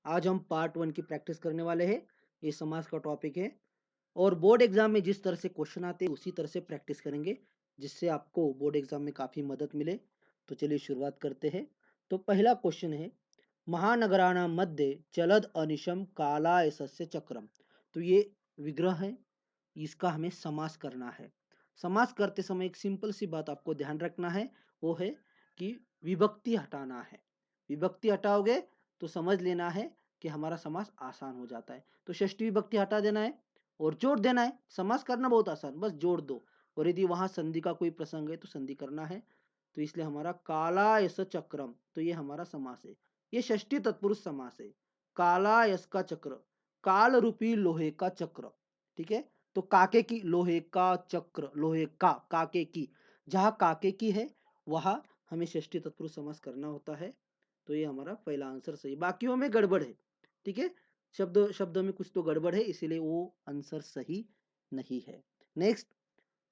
आज हम पार्ट 1 की प्रैक्टिस करने वाले हैं। ये समास का टॉपिक है और बोर्ड एग्जाम में जिस तरह से क्वेश्चन आते हैं उसी तरह से प्रैक्टिस करेंगे, जिससे आपको बोर्ड एग्जाम में काफ़ी मदद मिले। तो चलिए शुरुआत करते हैं। तो पहला क्वेश्चन है, महानगराणां मध्ये चलद अनिशम कालायसस्य चक्रम। तो ये विग्रह है, इसका हमें समास करना है। समास करते समय एक सिंपल सी बात आपको ध्यान रखना है, वो है कि विभक्ति हटाना है। विभक्ति हटाओगे तो समझ लेना है कि हमारा समास आसान हो जाता है। तो षष्ठी विभक्ति हटा देना है और जोड़ देना है। समास करना बहुत आसान, बस जोड़ दो। और यदि वहां संधि का कोई प्रसंग है तो संधि करना है। तो इसलिए हमारा कालायस चक्रम, तो ये हमारा समास है। ये षष्ठी तत्पुरुष समास है। कालायस का चक्र, काल रूपी लोहे का चक्र। ठीक है, तो काके की, लोहे का चक्र, लोहे का, काके की, जहां काके की है वहां हमें षष्ठी तत्पुरुष समास करना होता है। तो ये हमारा पहला आंसर सही, बाकियों में गड़बड़ है। ठीक है, शब्द शब्दों में कुछ तो गड़बड़ है, इसीलिए वो आंसर सही नहीं है। नेक्स्ट,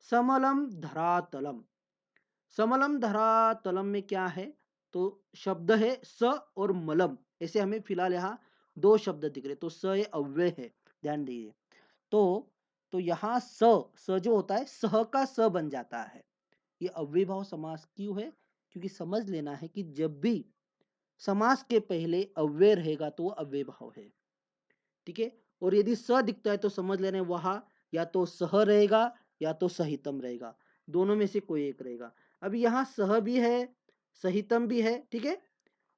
समलम धरातलम। समलम धरातलम में क्या है? तो शब्द है स और मलम, ऐसे हमें फिलहाल यहाँ दो शब्द दिख रहे। तो स ये अव्यय है, ध्यान दीजिए। तो यहाँ स जो होता है सह का स बन जाता है। ये अव्ययभाव समास क्यों है? क्योंकि समझ लेना है कि जब भी समास के पहले अव्यय रहेगा तो वो अव्ययभाव है। ठीक है, और यदि स दिखता है तो समझ लेना है वहां या तो सह रहेगा या तो सहितम रहेगा, दोनों में से कोई एक रहेगा। अभी यहाँ सह भी है, सहितम भी है। ठीक है,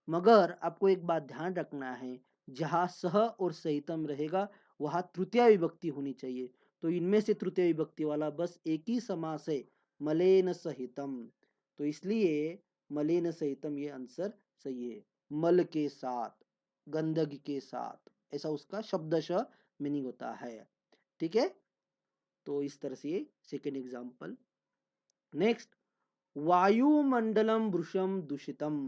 मगर आपको एक बात ध्यान रखना है, जहां सह और सहितम रहेगा वहां तृतीय विभक्ति होनी चाहिए। तो इनमें से तृतीय विभक्ति वाला बस एक ही समास है, मलेन सहितम। तो इसलिए मलेन सहितम ये आंसर सही है। मल के साथ, गंदगी के साथ, ऐसा उसका शब्दशः मीनिंग होता है। ठीक है, तो इस तरह से ये सेकेंड एग्जाम्पल। नेक्स्ट, वायुमंडलम वृषम दूषितम।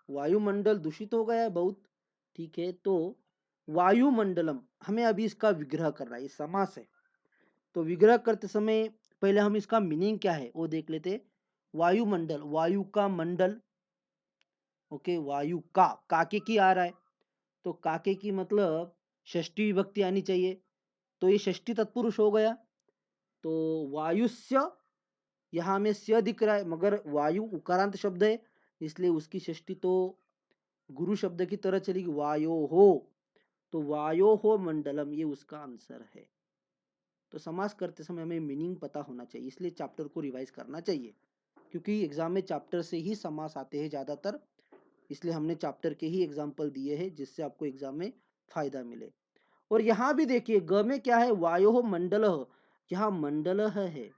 वायुमंडल दूषित हो गया है बहुत। ठीक है, तो वायुमंडलम हमें अभी इसका विग्रह करना है, ये समास है। तो विग्रह करते समय पहले हम इसका मीनिंग क्या है वो देख लेते। वायुमंडल, वायु का मंडल। ओके, वायु का, काके की आ रहा है, तो काके की मतलब षष्ठी विभक्ति आनी चाहिए। तो ये षष्ठी तत्पुरुष हो गया। तो वायुस्य, यहाँ हमें स्य दिख रहा है मगर वायु उकारांत शब्द है, इसलिए उसकी षष्ठी तो गुरु शब्द की तरह चलेगी, वायो हो। तो वायो हो मंडलम, ये उसका आंसर है। तो समास करते समय हमें मीनिंग पता होना चाहिए, इसलिए चैप्टर को रिवाइज करना चाहिए, क्योंकि एग्जाम में चैप्टर से ही समास आते हैं ज्यादातर। इसलिए हमने चैप्टर के ही एग्जाम्पल दिए हैं, जिससे आपको एग्जाम में फायदा मिले। और यहाँ भी देखिए ग में क्या है, वायो मंडल, यहाँ मंडल है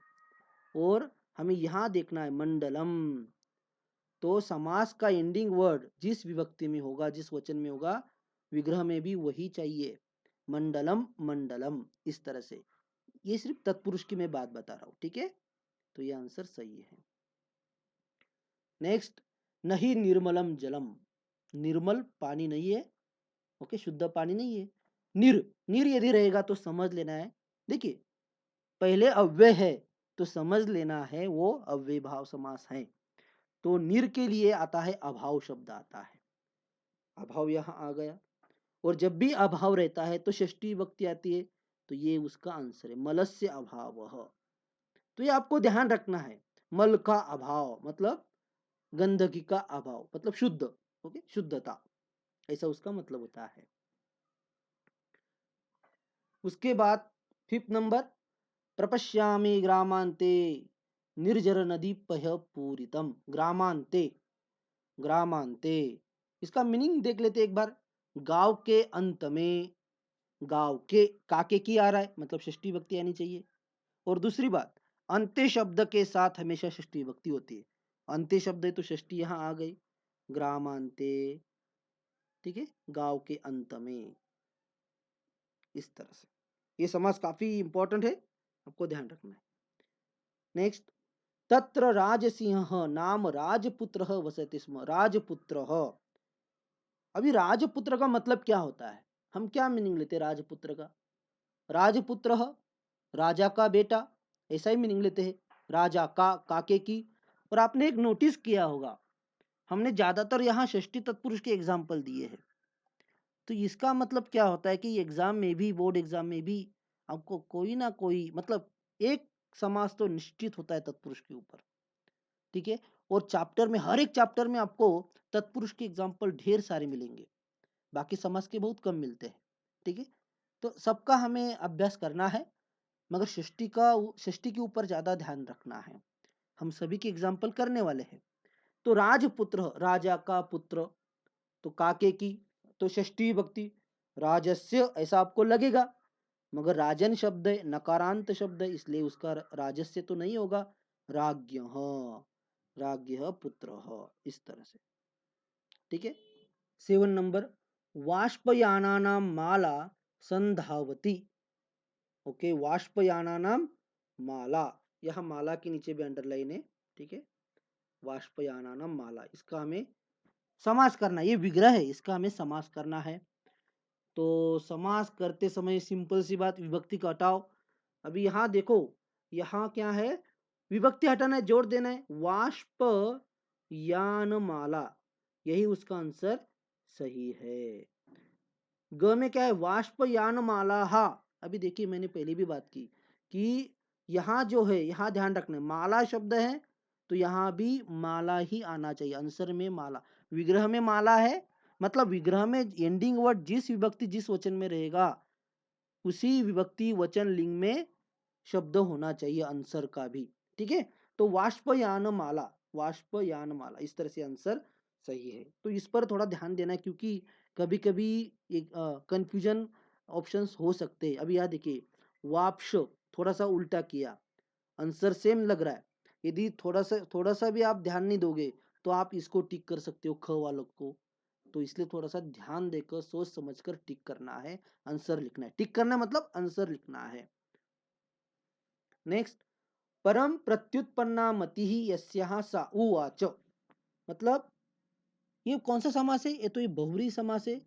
और हमें यहाँ देखना है मंडलम। तो समास का एंडिंग वर्ड जिस विभक्ति में होगा, जिस वचन में होगा, विग्रह में भी वही चाहिए, मंडलम मंडलम, इस तरह से। ये सिर्फ तत्पुरुष की मैं बात बता रहा हूं। ठीक है, तो ये आंसर सही है। नेक्स्ट, नहीं निर्मलम जलम। निर्मल पानी नहीं है, ओके, शुद्ध पानी नहीं है। निर, निर यदि रहेगा तो समझ लेना है, देखिए पहले अव्यय है तो समझ लेना है वो अव्यय भाव समास है। तो निर के लिए आता है अभाव शब्द आता है, अभाव यहाँ आ गया। और जब भी अभाव रहता है तो षष्ठी विभक्ति आती है, तो ये उसका आंसर है, मलस्य अभाव। तो ये आपको ध्यान रखना है, मल का अभाव मतलब गंदगी का अभाव, मतलब शुद्ध, ओके, शुद्धता, ऐसा उसका मतलब होता है। उसके बाद फिफ्थ नंबर, प्रपश्यामि ग्रामांते निर्जर नदी पह पूरितम। ग्रामांते, ग्रामांते, इसका मीनिंग देख लेते एक बार। गांव के अंत में, गांव के, काके की आ रहा है मतलब षष्ठी विभक्ति आनी चाहिए। और दूसरी बात, अंत्य शब्द के साथ हमेशा षष्ठी विभक्ति होती है। अंत्य शब्द है तो षष्ठी यहाँ आ गई, ग्रामांते। ठीक है, गांव के अंत में, इस तरह से। ये समास काफी इंपॉर्टेंट है, आपको ध्यान रखना है। नेक्स्ट, तत्र राजसिंह नाम राजपुत्र वसति स्म। राजपुत्र, अभी राजपुत्र का मतलब क्या होता है, हम क्या मीनिंग लेते हैं राजपुत्र का? राजपुत्र, राजा का बेटा, ऐसा ही मीनिंग लेते हैं। राजा का, काके की। और आपने एक नोटिस किया होगा, हमने ज्यादातर यहाँ षष्ठी तत्पुरुष के एग्जाम्पल दिए हैं। तो इसका मतलब क्या होता है कि एग्जाम में भी, बोर्ड एग्जाम में भी आपको कोई ना कोई मतलब एक समास तो निश्चित होता है तत्पुरुष के ऊपर, ठीक है। और चैप्टर में, हर एक चैप्टर में आपको तत्पुरुष के एग्जाम्पल ढेर सारे मिलेंगे, बाकी समास के बहुत कम मिलते हैं, ठीक है। तो सबका हमें अभ्यास करना है, मगर षष्ठी के ऊपर ज्यादा ध्यान रखना है। हम सभी के एग्जाम्पल करने वाले हैं। तो राजपुत्र, राजा का पुत्र, तो काके की, तो षष्ठी विभक्ति, राजस्य ऐसा आपको लगेगा, मगर राजन शब्द है, नकारांत शब्द है, इसलिए उसका राजस्य तो नहीं होगा, राज्ञः, राज्ञः पुत्रः, इस तरह से, ठीक है। 7 नंबर, वाष्पयानानां माला संधावती। ओके, वाष्पयानानां माला, यह माला के नीचे भी अंडरलाइन है, ठीक है। वाष्पयानानां माला, इसका हमें समास करना, ये विग्रह है, इसका हमें समास करना है। तो समास करते समय सिंपल सी बात, विभक्ति का हटाओ। अभी यहाँ देखो, यहाँ क्या है, विभक्ति हटाना है, जोड़ देना है, वाष्प यान माला, यही उसका आंसर सही है। ग में क्या है, वाष्प यान माला हा। अभी देखिए, मैंने पहले भी बात की कि यहाँ जो है, यहाँ ध्यान रखना है, माला शब्द है तो यहाँ भी माला ही आना चाहिए, आंसर में माला। विग्रह में माला है, मतलब विग्रह में एंडिंग वर्ड जिस विभक्ति जिस वचन में रहेगा, उसी विभक्ति वचन लिंग में शब्द होना चाहिए आंसर का भी, ठीक है। तो वाष्पयान माला, वाष्पयान माला, इस तरह से आंसर सही है। तो इस पर थोड़ा ध्यान देना है, क्योंकि कभी कभी एक कंफ्यूजन ऑप्शंस हो सकते हैं। अभी यहाँ देखिए, वाप्श थोड़ा सा उल्टा किया, आंसर सेम लग रहा है। यदि थोड़ा सा भी आप ध्यान नहीं दोगे तो आप इसको टिक कर सकते हो, ख वालों को। तो इसलिए थोड़ा सा ध्यान देकर सोच समझकर टिक करना है, आंसर लिखना है। टिक करना मतलब आंसर लिखना है। नेक्स्ट, परम प्रत्युत्पन्ना मति ही यस्याः सा उवाच, मतलब ये कौन सा समास है, ये तो ये बहुव्रीहि समास है।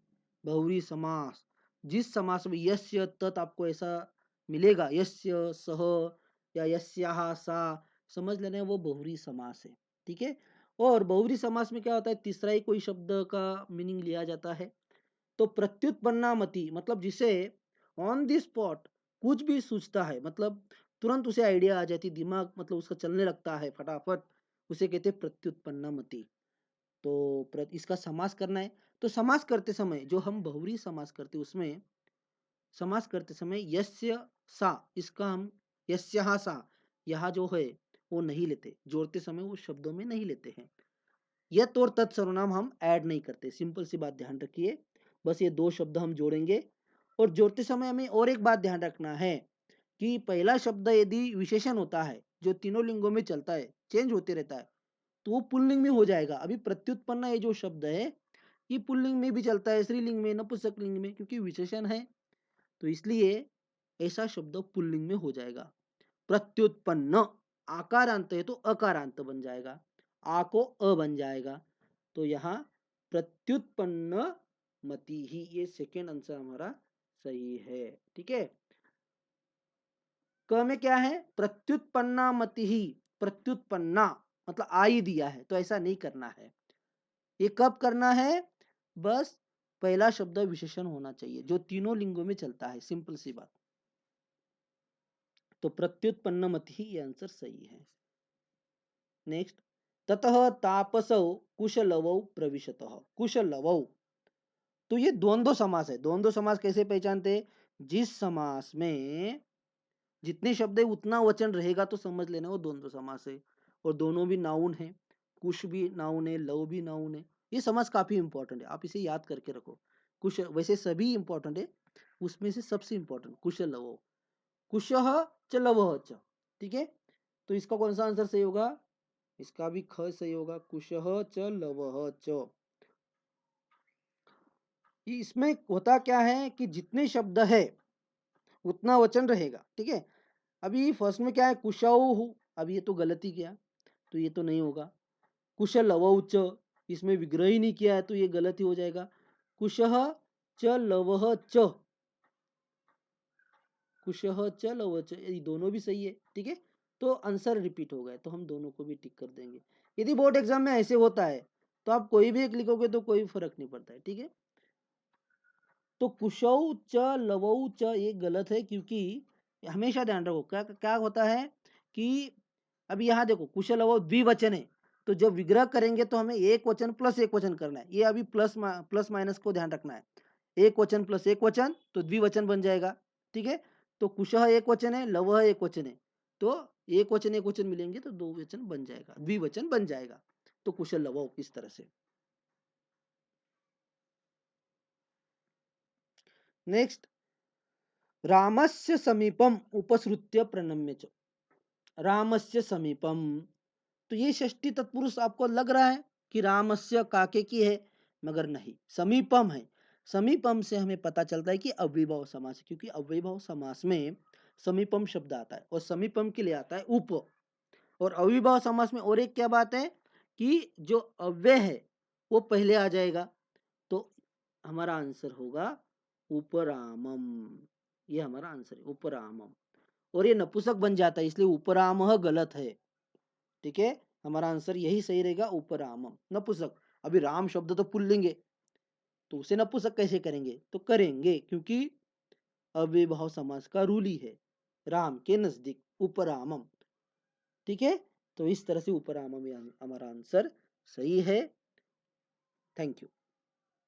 बहुव्रीहि समास, जिस समास में यस्य तत् आपको ऐसा मिलेगा, यस्य सह या यस्याः सा, समझ लेना है वो बहुव्रीहि समास है, ठीक है। और बहुव्रीहि समास में क्या होता है, तीसरा ही कोई शब्द का मीनिंग लिया जाता है। तो प्रत्युत्पन्ना मति, मतलब जिसे ऑन द स्पॉट कुछ भी सूझता है, मतलब तुरंत उसे आइडिया आ जाती, दिमाग मतलब उसका चलने लगता है फटाफट, उसे कहते हैं प्रत्युत्पन्ना मति। तो इसका समास करना है। तो समास करते समय जो हम बहुव्रीहि समास करते हैं, उसमें समास करते समय यस्य सा, इसका हम यस्याः सा, यहाँ जो है वो नहीं लेते, जोड़ते समय वो शब्दों में नहीं लेते हैं। यत और तत् सर्वनाम हम ऐड नहीं करते, सिंपल सी बात ध्यान रखिए। बस ये दो शब्द हम जोड़ेंगे। और जोड़ते समय हमें और एक बात ध्यान रखना है कि पहला शब्द यदि विशेषण होता है, जो तीनों लिंगों में चलता है, चेंज होते रहता है, तो वो पुल्लिंग में हो जाएगा। अभी प्रत्युत्पन्न ये जो शब्द है, ये पुल्लिंग में भी चलता है, स्त्रीलिंग में, नपुंसकलिंग में, क्योंकि विशेषण है, तो इसलिए ऐसा शब्द पुल्लिंग में हो जाएगा। प्रत्युत्पन्न, आकारांत है तो अकारांत बन जाएगा, आ को अ बन जाएगा। तो यहाँ प्रत्युत्पन्न मति ही, ये सेकेंड आंसर हमारा सही है, ठीक है। क में क्या है, प्रत्युत्पन्ना मति ही, प्रत्युत्पन्ना मतलब आई दिया है, तो ऐसा नहीं करना है। ये कब करना है, बस पहला शब्द विशेषण होना चाहिए, जो तीनों लिंगों में चलता है, सिंपल सी बात। तो प्रत्युत्पन्न मति ही, ये आंसर सही है। नेक्स्ट, ततः तापसौ कुशलवौ प्रविशतः, कुशलवौ, तो ये द्वंद्व समास है। द्वंद्व समास कैसे पहचानते, जिस समास में जितने शब्द है उतना वचन रहेगा तो समझ लेना वो द्वंद्व समास है। और दोनों भी नाउन है, कुश भी नाउन है, लव भी नाउन है। ये समास काफी इंपॉर्टेंट है, आप इसे याद करके रखो। कुश वैसे सभी इंपॉर्टेंट है, उसमें से सबसे इंपॉर्टेंट कुश लव, कुशः च लवः च, ठीक है। तो इसका कौन सा आंसर सही होगा, इसका भी ख सही होगा, कुशः च लवः च। इसमें होता क्या है कि जितने शब्द है उतना वचन रहेगा, ठीक है। अभी फर्स्ट में क्या है, कुशौ, अब ये तो गलती किया, तो ये तो नहीं होगा। कुशलवौ च, इसमें विग्रह ही नहीं किया है, तो ये गलत ही हो जाएगा। कुशः च लवः च, कुशः च लवः च, ये दोनों भी सही है, ठीक है। तो आंसर रिपीट हो गए, तो हम दोनों को भी टिक कर देंगे। यदि बोर्ड एग्जाम में ऐसे होता है तो आप कोई भी एक लिखोगे तो कोई फर्क नहीं पड़ता है, ठीक है। तो कुशौ च लवौ च ये गलत है, क्योंकि हमेशा ध्यान रखो क्या क्या होता है कि अभी यहाँ देखो कुश लवौ द्विवचन है, तो जब विग्रह करेंगे तो हमें एक वचन प्लस एक वचन करना है। ये अभी प्लस माइनस को ध्यान रखना है। एक वचन प्लस एक वचन तो द्विवचन बन जाएगा। ठीक है, तो कुशः एक वचन है, लवः एक वचन है, तो एक वचन मिलेंगे तो दो वचन बन जाएगा, द्विवचन बन जाएगा। तो कुशल लवौ इस तरह से। नेक्स्ट, रामस्य समीपम उपसृत्य प्रणम्य च। रामस्य समीपम, तो ये षष्ठी तत्पुरुष आपको लग रहा है कि रामस्य काके की है, मगर नहीं, समीपम है। समीपम से हमें पता चलता है कि अव्ययभाव समास है, क्योंकि अव्ययभाव समास में समीपम शब्द आता है और समीपम के लिए आता है उप। और अव्ययभाव समास में और एक क्या बात है कि जो अव्यय है वो पहले आ जाएगा, तो हमारा आंसर होगा उपरामम। ये हमारा आंसर है उपरामम। और ये नपुंसक बन जाता है, इसलिए उपरामः गलत है। ठीक है, हमारा आंसर यही सही रहेगा, उपरामम नपुंसक। अभी राम शब्द तो पुल्लिंग है, तो उसे नपुंसक कैसे करेंगे, तो करेंगे क्योंकि अव्ययभाव समास का रूल ही है राम के नजदीक उपरामम। ठीक है, तो इस तरह से उपरामम हमारा आंसर सही है। Thank you.